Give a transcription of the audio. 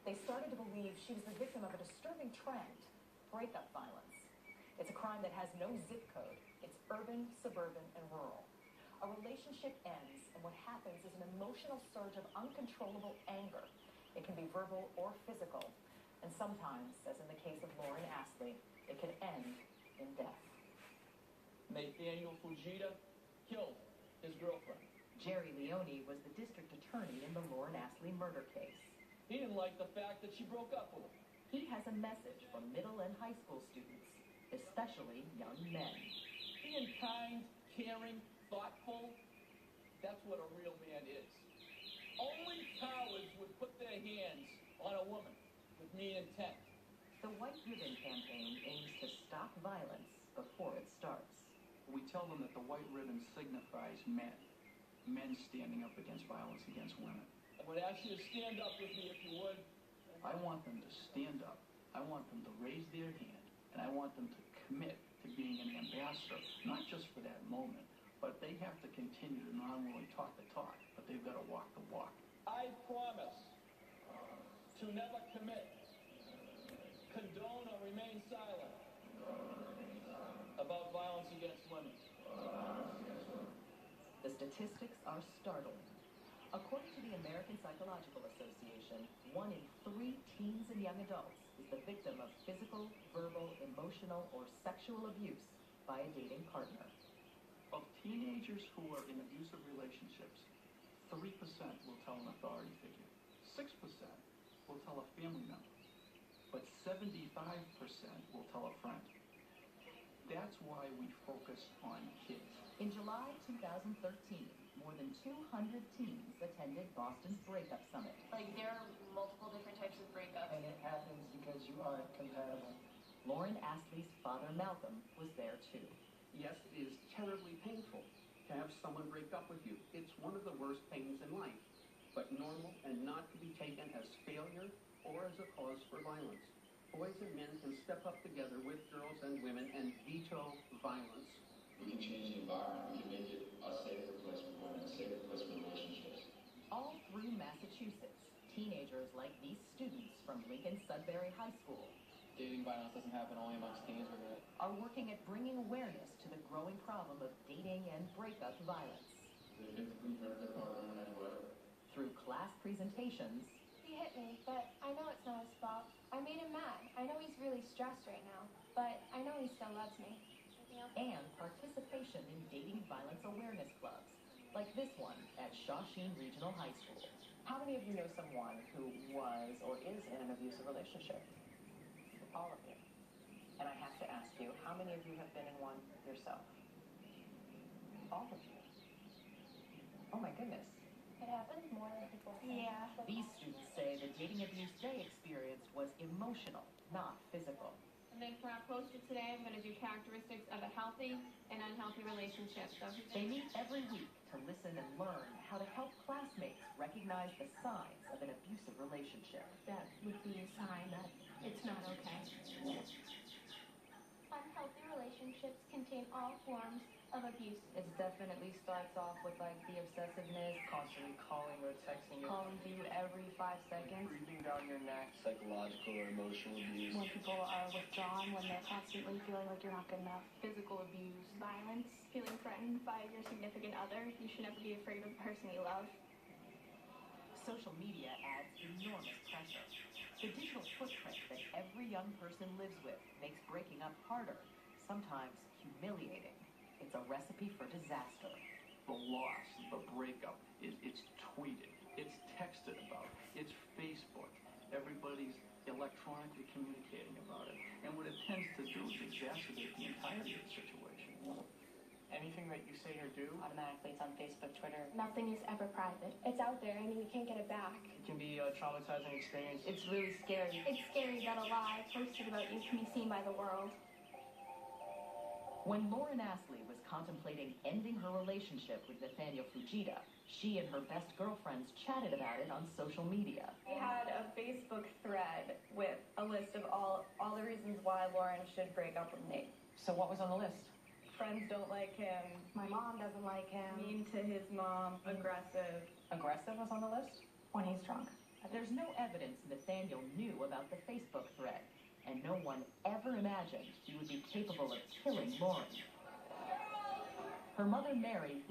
They started to believe she was the victim of a disturbing trend, breakup violence. It's a crime that has no zip code. It's urban, suburban, and rural. A relationship ends, and what happens is an emotional surge of uncontrollable anger. It can be verbal or physical, and sometimes, as in the case of Lauren Astley, it can end in death. Nathaniel Fujita killed his girlfriend. Jerry Leone was the district attorney in the Lauren Astley murder case. He didn't like the fact that she broke up with him. He has a message for middle and high school students, especially young men. Being kind, caring, thoughtful, that's what a real man is. Only cowards would put their hands on a woman with mean intent. The White Ribbon Campaign aims to stop violence before it starts. We tell them that the white ribbon signifies men standing up against violence against women. I would ask you to stand up with me if you would. I want them to stand up. I want them to raise their hand, and I want them to commit to being an ambassador, not just for that moment, but they have to continue to not only talk the talk, but they've got to walk the walk. I promise to never commit, condone, or remain silent about violence against women. The statistics are startling. According to the American Psychological Association, 1 in 3 teens and young adults is the victim of physical, verbal, emotional, or sexual abuse by a dating partner. Of teenagers who are in abusive relationships, 3% will tell an authority figure. 6% will tell a family member. But 75% will tell a friend. That's why we focus on kids. In July 2013, more than 200 teens attended Boston's Breakup Summit. There are multiple different types of breakups. And it happens because you aren't compatible. Lauren Astley's father, Malcolm, was there too. Yes, it is terribly painful to have someone break up with you. It's one of the worst pains in life, but normal and not to be taken as failure or as a cause for violence. Boys and men can step up together with girls and women and veto violence. We can change the environment. We can make it a safer place for women, a safer place for relationships. All through Massachusetts, teenagers like these students from Lincoln Sudbury High School dating violence doesn't happen only amongst teens, are working at bringing awareness to the growing problem of dating and breakup violence. They physically hurt their partner in any way. Through class presentations, he hit me, but I know it's not his fault. I made him mad. I know he's really stressed right now, but I know he still loves me. And participation in dating violence awareness clubs, like this one at Shawsheen Regional High School. How many of you know someone who was or is in an abusive relationship? All of you. And I have to ask you, how many of you have been in one yourself? All of you. Oh my goodness. It happens more than people think. Yeah. These students say the dating abuse they experienced was emotional, not physical. And then for our poster today, I'm going to do characteristics of a healthy and unhealthy relationship. So they meet every week to listen and learn how to help classmates recognize the signs of an abusive relationship. that would be a sign that it's not okay. Unhealthy relationships contain all forms of abuse. It definitely starts off with the obsessiveness, Constantly calling or texting you. calling you every 5 seconds. Breathing down your neck. Psychological or emotional abuse. When people are withdrawn, when they're constantly feeling like you're not good enough. Physical abuse, violence, feeling threatened by your significant other. You should never be afraid of the person you love. Social media adds enormous pressure. The digital footprint that every young person lives with makes breaking up harder, sometimes humiliating. It's a recipe for disaster. The loss, the breakup, it's tweeted, it's texted about, it's Facebook. Everybody's electronically communicating about it. And what it tends to do is exacerbate the entirety of the situation. Anything that you say or do, Automatically, it's on Facebook, Twitter. Nothing is ever private. It's out there and you can't get it back. it can be a traumatizing experience. It's really scary. It's scary that a lie posted about you can be seen by the world. When Lauren Astley was contemplating ending her relationship with Nathaniel Fujita, she and her best girlfriends chatted about it on social media. We had a Facebook thread with a list of all the reasons why Lauren should break up with Nate. So what was on the list? Friends don't like him, My mom doesn't like him mean to his mom, aggressive. Aggressive was on the list? when he's drunk. There's no evidence Nathaniel knew about the Facebook thread, and no one ever imagined he would be capable of killing Lauren. Her mother, Mary,